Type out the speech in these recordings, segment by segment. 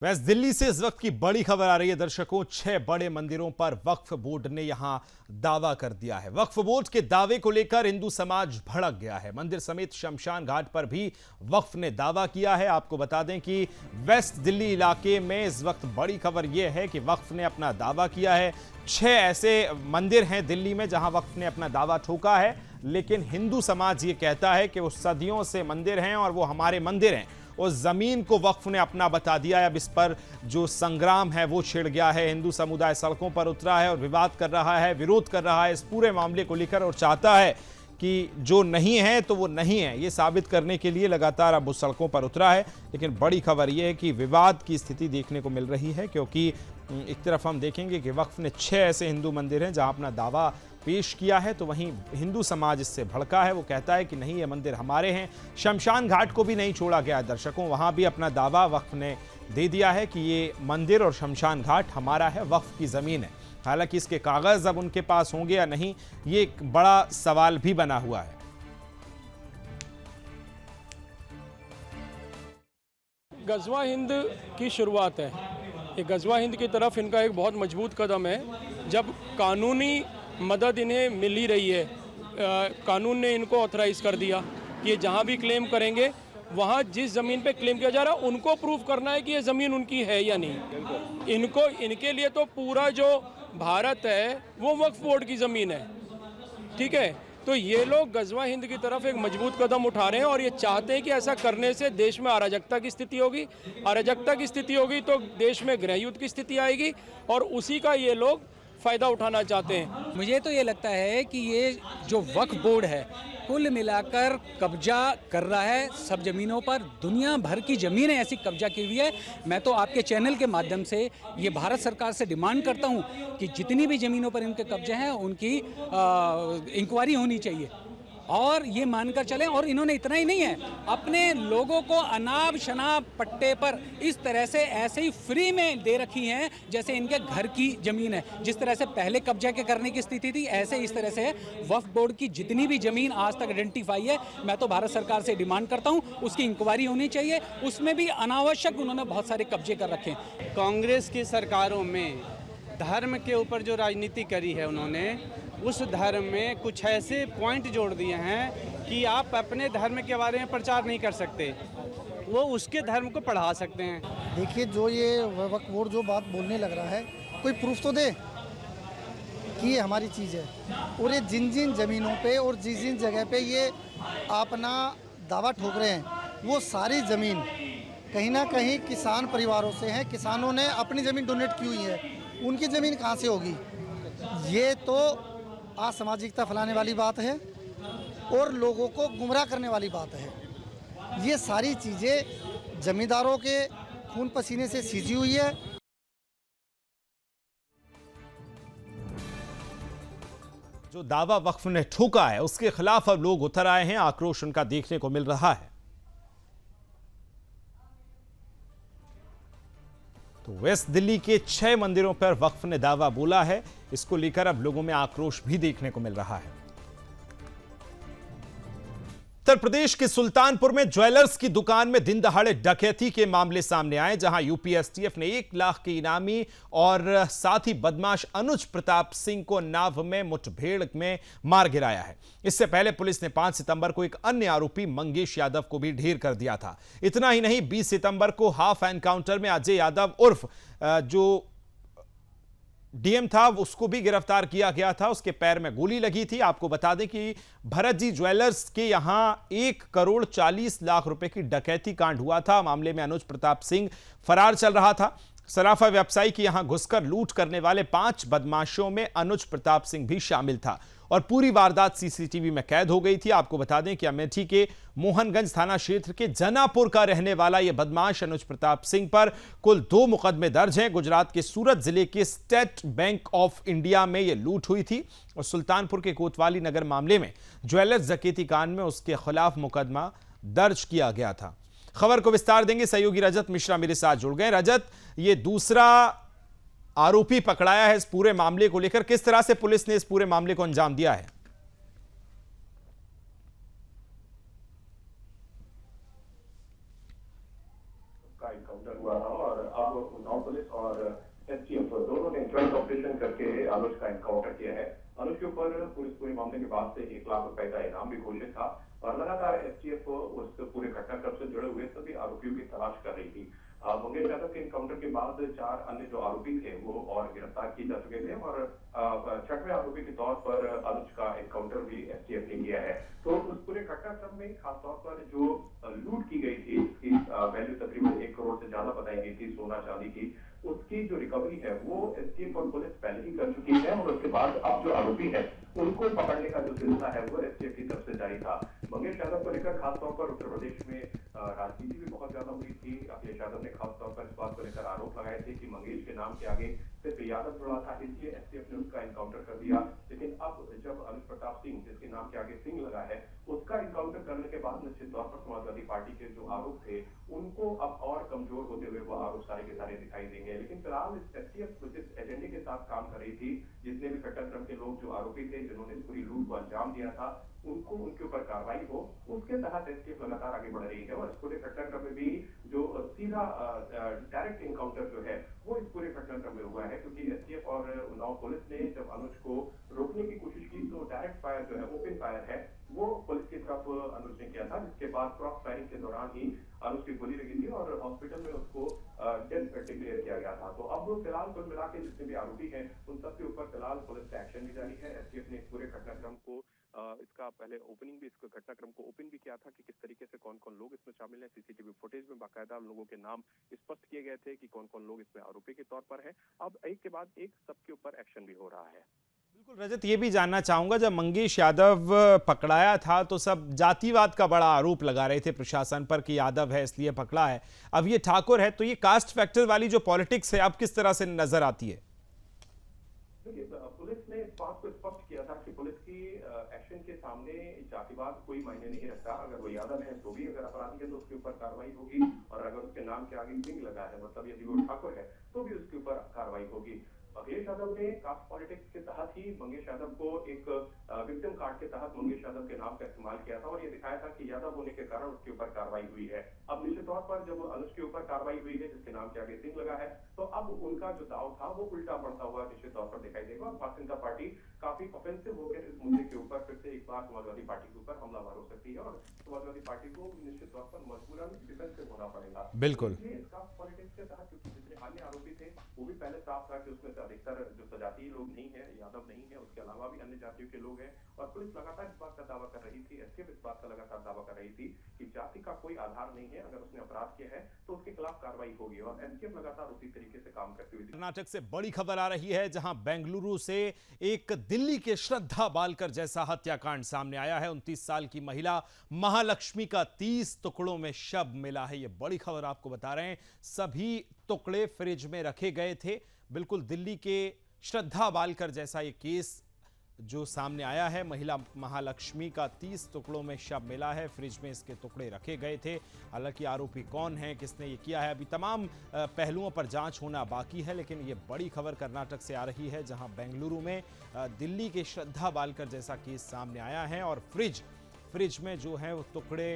वैसे दिल्ली से इस वक्त की बड़ी खबर आ रही है दर्शकों। 6 बड़े मंदिरों पर वक्फ बोर्ड ने यहां दावा कर दिया है। वक्फ बोर्ड के दावे को लेकर हिंदू समाज भड़क गया है। मंदिर समेत शमशान घाट पर भी वक्फ ने दावा किया है। आपको बता दें कि वेस्ट दिल्ली इलाके में इस वक्त बड़ी खबर यह है कि वक्फ ने अपना दावा किया है। 6 ऐसे मंदिर हैं दिल्ली में जहां वक्फ ने अपना दावा ठोका है, लेकिन हिंदू समाज ये कहता है कि वो सदियों से मंदिर हैं और वो हमारे मंदिर हैं। उस जमीन को वक्फ ने अपना बता दिया है। अब इस पर जो संग्राम है वो छिड़ गया है। हिंदू समुदाय सड़कों पर उतरा है और विवाद कर रहा है, विरोध कर रहा है इस पूरे मामले को लेकर, और चाहता है कि जो नहीं है तो वो नहीं है, ये साबित करने के लिए लगातार अब वो सड़कों पर उतरा है। लेकिन बड़ी खबर यह है कि विवाद की स्थिति देखने को मिल रही है, क्योंकि एक तरफ हम देखेंगे कि वक्फ ने 6 ऐसे हिंदू मंदिर हैं जहां अपना दावा पेश किया है, तो वहीं हिंदू समाज इससे भड़का है। वो कहता है कि नहीं, ये मंदिर हमारे हैं। शमशान घाट को भी नहीं छोड़ा गया दर्शकों, वहां भी अपना दावा वक्फ ने दे दिया है कि ये मंदिर और शमशान घाट हमारा है, वक्फ की जमीन है। हालांकि इसके कागज अब उनके पास होंगे या नहीं, ये एक बड़ा सवाल भी बना हुआ है। गजवा हिंद की शुरुआत है। ये गजवा हिंद की तरफ इनका एक बहुत मजबूत कदम है। जब कानूनी मदद इन्हें मिल ही रही है, कानून ने इनको ऑथराइज कर दिया कि ये जहाँ भी क्लेम करेंगे, वहाँ जिस ज़मीन पे क्लेम किया जा रहा है उनको प्रूव करना है कि ये ज़मीन उनकी है या नहीं। इनके लिए तो पूरा जो भारत है वो वक्फ बोर्ड की ज़मीन है, ठीक है। तो ये लोग गजवा हिंद की तरफ एक मजबूत कदम उठा रहे हैं और ये चाहते हैं कि ऐसा करने से देश में अराजकता की स्थिति होगी। अराजकता की स्थिति होगी तो देश में गृहयुद्ध की स्थिति आएगी और उसी का ये लोग फ़ायदा उठाना चाहते हैं। मुझे तो ये लगता है कि ये जो वक्फ बोर्ड है कुल मिलाकर कब्जा कर रहा है सब ज़मीनों पर। दुनिया भर की ज़मीनें ऐसी कब्जा की हुई है। मैं तो आपके चैनल के माध्यम से ये भारत सरकार से डिमांड करता हूँ कि जितनी भी ज़मीनों पर इनके कब्जे हैं उनकी इंक्वायरी होनी चाहिए और ये मानकर चलें। और इन्होंने इतना ही नहीं है, अपने लोगों को अनाब शनाब पट्टे पर इस तरह से ऐसे ही फ्री में दे रखी हैं जैसे इनके घर की ज़मीन है। जिस तरह से पहले कब्जा के करने की स्थिति थी, ऐसे इस तरह से वक्फ बोर्ड की जितनी भी ज़मीन आज तक आइडेंटिफाई है, मैं तो भारत सरकार से डिमांड करता हूँ उसकी इंक्वायरी होनी चाहिए। उसमें भी अनावश्यक उन्होंने बहुत सारे कब्जे कर रखे हैं। कांग्रेस की सरकारों में धर्म के ऊपर जो राजनीति करी है उन्होंने, उस धर्म में कुछ ऐसे पॉइंट जोड़ दिए हैं कि आप अपने धर्म के बारे में प्रचार नहीं कर सकते, वो उसके धर्म को पढ़ा सकते हैं। देखिए, जो ये वक्फ बोर्ड जो बात बोलने लग रहा है, कोई प्रूफ तो दे कि ये हमारी चीज़ है। और ये जिन जिन ज़मीनों पे और जिस जिन जगह पे ये अपना दावा ठोक रहे हैं, वो सारी ज़मीन कहीं ना कहीं किसान परिवारों से है। किसानों ने अपनी ज़मीन डोनेट की हुई है, उनकी ज़मीन कहाँ से होगी? ये तो असामाजिकता फैलाने वाली बात है और लोगों को गुमराह करने वाली बात है। ये सारी चीज़ें जमींदारों के खून पसीने से सींची हुई है। जो दावा वक्फ ने ठोका है उसके खिलाफ अब लोग उतर आए हैं। आक्रोश उनका देखने को मिल रहा है। तो वेस्ट दिल्ली के 6 मंदिरों पर वक्फ ने दावा बोला है। इसको लेकर अब लोगों में आक्रोश भी देखने को मिल रहा है। उत्तर प्रदेश के सुल्तानपुर में ज्वेलर्स की दुकान में दिन दहाड़े डकैती के मामले सामने आए, जहां यूपी एसटीएफ ने 1 लाख के इनामी और साथ ही बदमाश अनुज प्रताप सिंह को नाव में मुठभेड़ में मार गिराया है। इससे पहले पुलिस ने 5 सितंबर को एक अन्य आरोपी मंगेश यादव को भी ढेर कर दिया था। इतना ही नहीं, 20 सितंबर को हाफ एनकाउंटर में अजय यादव उर्फ जो डीएम था उसको भी गिरफ्तार किया गया था। उसके पैर में गोली लगी थी। आपको बता दें कि भरत जी ज्वेलर्स के यहां 1 करोड़ 40 लाख रुपए की डकैती कांड हुआ था। मामले में अनुज प्रताप सिंह फरार चल रहा था। सराफा व्यवसायी की यहां घुसकर लूट करने वाले 5 बदमाशों में अनुज प्रताप सिंह भी शामिल था और पूरी वारदात सीसीटीवी में कैद हो गई थी। आपको बता दें कि अमेठी के मोहनगंज थाना क्षेत्र के जनापुर का रहने वाला यह बदमाश अनुज प्रताप सिंह पर कुल 2 मुकदमे दर्ज हैं। गुजरात के सूरत जिले के स्टेट बैंक ऑफ इंडिया में यह लूट हुई थी और सुल्तानपुर के कोतवाली नगर मामले में ज्वेलर्स डकैती कांड में उसके खिलाफ मुकदमा दर्ज किया गया था। खबर को विस्तार देंगे सहयोगी रजत मिश्रा मेरे साथ जुड़ गए। रजत, ये दूसरा आरोपी पकड़ाया है इस पूरे मामले को लेकर, किस तरह से पुलिस ने इस पूरे मामले को अंजाम दिया है? का एनकाउंटर हुआ था और अब उन्नाव पुलिस और एसटीएफ दोनों ने ज्वाइंट ऑपरेशन करके अनुज का एनकाउंटर किया है। अनुज के ऊपर पुलिस पूरे मामले के बाद से 1 लाख रुपए का इनाम भी घोषित था और लगातार एसटीएफ उस पूरे घटनाक्रम से जुड़े हुए सभी आरोपियों की तलाश कर रही थी। मंगेश यादव के एनकाउंटर के बाद 4 अन्य जो आरोपी थे वो और गिरफ्तार किए जा चुके थे और 6वें आरोपी के तौर पर अनुज का एनकाउंटर भी एसटीएफ ने किया है। तो उस पूरे घटनाक्रम में खासतौर पर जो लूट की गई थी, इसकी वैल्यू तकरीबन 1 करोड़ से ज्यादा बताई गई थी सोना चांदी की, उसकी जो रिकवरी है वो एसटीएफ और पुलिस पहले ही कर चुकी है और उसके बाद अब जो आरोपी है उनको पकड़ने का जो सिलसिला है वो एसटीएफ की तरफ से जारी था। मंगेश यादव को लेकर खासतौर पर उत्तर प्रदेश में राजनीति भी बहुत ज्यादा हुई थी। अखिलेश यादव ने खासतौर पर इस बात को लेकर आरोप लगाए थे कि मंगेश के नाम के आगे सिर्फ यादव जुड़ा था, इसलिए एसटीएफ ने उसका एनकाउंटर कर दिया। लेकिन अब जब अनुज प्रताप सिंह, जिसके नाम के आगे सिंह लगा है, उसका एनकाउंटर करने के बाद निश्चित तौर पर समाजवादी पार्टी के जो आरोप थे उनको अब और कमजोर होते हुए वो आरोप सारे के सारे दिखाई देंगे। लेकिन फिलहाल एसटीएफ जिस एजेंडे के साथ काम कर रही थी, जितने भी घटनाक्रम के लोग जो आरोपी थे जिन्होंने पूरी लूट को अंजाम दिया था, उनको उनके ऊपर कार्रवाई हो, उसके तहत एसटीएफ लगातार आगे बढ़ रही है। और इस पूरे घटनाक्रम में भी जो सीधा डायरेक्ट एनकाउंटर जो है वो इस पूरे घटनाक्रम में हुआ है, क्योंकि एसटीएफ और उन्नाव पुलिस ने जब अनुज को रोकने की कोशिश की तो डायरेक्ट फायर जो है, ओपन फायर है, वो पुलिस की तरफ अनुज ने किया था, जिसके बाद क्रॉस फायरिंग के दौरान ही अनुज की गोली लगी थी और हॉस्पिटल में उसको डेथ डिक्लेयर किया गया था। तो अब फिलहाल कुल मिला के जितने भी आरोपी हैं उन सबके ऊपर फिलहाल पुलिस का एक्शन भी जारी है। एसटीएफ ने इस पूरे घटनाक्रम को इसका पहले ओपनिंग भी, इसको घटनाक्रम को ओपन भी किया था कि किस तरीके से कौन कौन लोग इसमें शामिल हैं। सीसीटीवी फुटेज में बाकायदा लोगों के नाम स्पष्ट किए गए थे कि कौन कौन लोग इसमें आरोपी के तौर पर हैं। अब एक के बाद एक सबके ऊपर एक्शन भी हो रहा है। बिल्कुल रजत, ये भी जानना चाहूंगा, जब मंगेश यादव पकड़ाया था तो सब जातिवाद का बड़ा आरोप लगा रहे थे प्रशासन पर कि यादव है इसलिए पकड़ा है, अब ये ठाकुर है, तो ये कास्ट फैक्टर वाली जो पॉलिटिक्स है अब किस तरह से नजर आती है? पुलिस ने इस बात को स्पष्ट किया था कि पुलिस की एक्शन के सामने जातिवाद कोई मायने नहीं रखता। अगर वो यादव है तो भी अगर अपराधी है तो उसके ऊपर कार्रवाई होगी, और अगर उसके नाम के आगे सिंह लगा है, मतलब यदि वो ठाकुर है तो भी उसके ऊपर कार्रवाई होगी। अखिलेश यादव ने कास्ट पॉलिटिक्स के तहत ही मंगेश यादव को एक विक्टिम कार्ड के तहत मंगेश यादव के नाम का इस्तेमाल किया था और ये दिखाया था कि यादव होने के कारण उसके ऊपर कार्रवाई हुई है। अब निश्चित तौर पर जब अनुज के ऊपर कार्रवाई हुई है, जिसके नाम के आगे सिंह लगा है, तो अब उनका जो दाव था वो उल्टा पड़ता हुआ निश्चित तौर पर दिखाई देगा और भारतीय जनता पार्टी काफी ऑफेंसिव होकर इस मुद्दे के ऊपर फिर से एक बार समाजवादी पार्टी के ऊपर हमलावर हो सकती है और समाजवादी पार्टी को निश्चित तौर पर मजबूरन डिफेंसिव होना पड़ेगा। बिल्कुल। इस कास्ट पॉलिटिक्स के तहत क्योंकि जितने अन्य आरोपी थे वो भी पहले साफ था कि उसमें से अधिकतर जो सजातीय लोग नहीं है, यादव नहीं है, उसके अलावा भी अन्य जातियों के लोग हैं और पुलिस लगातार इस बात का दावा कर रही थी, एसटीएफ इस बात का लगातार दावा कर रही थी कि जाति का कोई आधार नहीं है, अगर उसने अपराध किया है तो उसके खिलाफ कार्रवाई होगी और एसटीएफ लगातार उसी तरीके से काम करती हुई। कर्नाटक से बड़ी खबर आ रही है, जहां बेंगलुरु से एक दिल्ली के श्रद्धा बालकर जैसा हत्याकांड सामने आया है। 29 साल की महिला महालक्ष्मी का 30 टुकड़ों में शव मिला है। यह बड़ी खबर आपको बता रहे हैं। सभी टुकड़े फ्रिज में रखे गए थे। बिल्कुल दिल्ली के श्रद्धा बालकर जैसा यह केस जो सामने आया है। महिला महालक्ष्मी का 30 टुकड़ों में शव मिला है, फ्रिज में इसके टुकड़े रखे गए थे। हालांकि आरोपी कौन है, किसने ये किया है, अभी तमाम पहलुओं पर जांच होना बाकी है। लेकिन ये बड़ी खबर कर्नाटक से आ रही है, जहां बेंगलुरु में दिल्ली के श्रद्धा बालकर जैसा केस सामने आया है और फ्रिज में जो है वो टुकड़े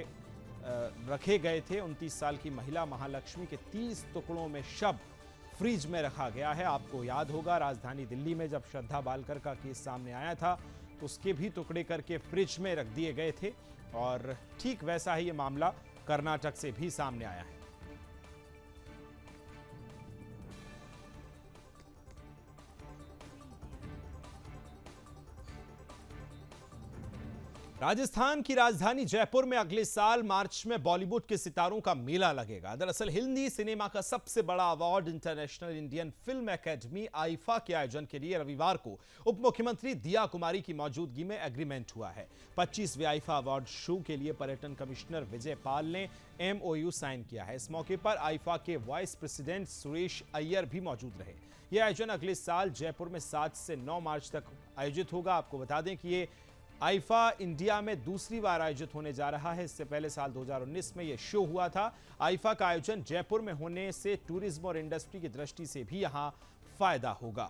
रखे गए थे। 29 साल की महिला महालक्ष्मी के 30 टुकड़ों में शव फ्रिज में रखा गया है। आपको याद होगा राजधानी दिल्ली में जब श्रद्धा बालकर का केस सामने आया था तो उसके भी टुकड़े करके फ्रिज में रख दिए गए थे और ठीक वैसा ही ये मामला कर्नाटक से भी सामने आया है। राजस्थान की राजधानी जयपुर में अगले साल मार्च में बॉलीवुड के सितारों का मेला लगेगा। दरअसल हिंदी सिनेमा का सबसे बड़ा award international Indian film academy IIFA के आयोजन के लिए रविवार को उप मुख्यमंत्री दिया कुमारी की मौजूदगी में एग्रीमेंट हुआ है। 25वें आईफा अवार्ड शो के लिए पर्यटन कमिश्नर विजय पाल ने MOU साइन किया है। इस मौके पर आईफा के वाइस प्रेसिडेंट सुरेश अय्यर भी मौजूद रहे। यह आयोजन अगले साल जयपुर में 7 से 9 मार्च तक आयोजित होगा। आपको बता दें कि ये आईफा इंडिया में दूसरी बार आयोजित होने जा रहा है। इससे पहले साल 2019 में यह शो हुआ था। आईफा का आयोजन जयपुर में होने से टूरिज्म और इंडस्ट्री की दृष्टि से भी यहां फायदा होगा।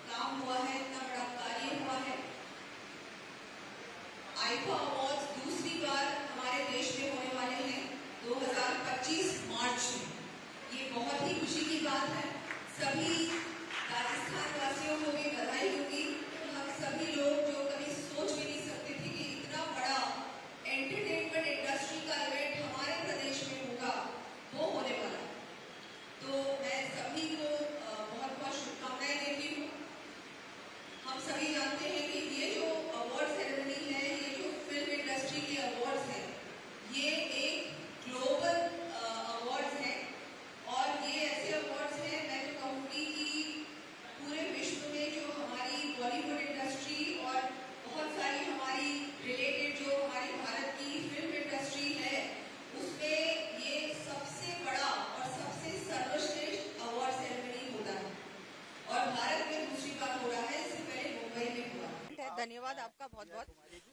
काम हुआ है, इतना बड़ा कार्य हुआ है। आईफा अवार्ड्स बात है। सभी राजस्थान वासियों को भी बधाई होगी। हम सभी लोग जो कभी सोच भी नहीं सकते थे कि इतना बड़ा एंटरटेनमेंट इंडस्ट्री का इवेंट हमारे प्रदेश में होगा, वो होने वाला। तो मैं सभी को बहुत बहुत शुभकामनाएं देती हूँ। हम सभी जानते हैं कि ये जो अवार्ड सेरेमनी है, ये जो फिल्म इंडस्ट्री के अवार्ड्स हैं, ये एक ग्लोबल अवार्ड्स हैं और ये ऐसे अवार्ड्स हैं, मैं तो कहूँगी कि पूरे विश्व में जो हमारी बॉलीवुड इंडस्ट्री और बहुत सारी हमारी रिलेटेड जो हमारी भारत की फिल्म इंडस्ट्री है, उसमें ये सबसे बड़ा और सबसे सर्वश्रेष्ठ अवार्ड सेरेमनी होता है और भारत में दूसरी बार हो रहा है, इससे पहले मुंबई में हुआ। धन्यवाद आपका बहुत बहुत।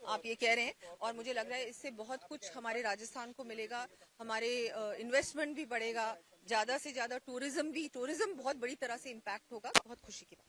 आप ये कह रहे हैं और मुझे लग रहा है इससे बहुत कुछ हमारे राजस्थान को मिलेगा, हमारे इन्वेस्टमेंट भी बढ़ेगा, ज्यादा से ज्यादा टूरिज्म बहुत बड़ी तरह से इम्पैक्ट होगा। बहुत खुशी की बात।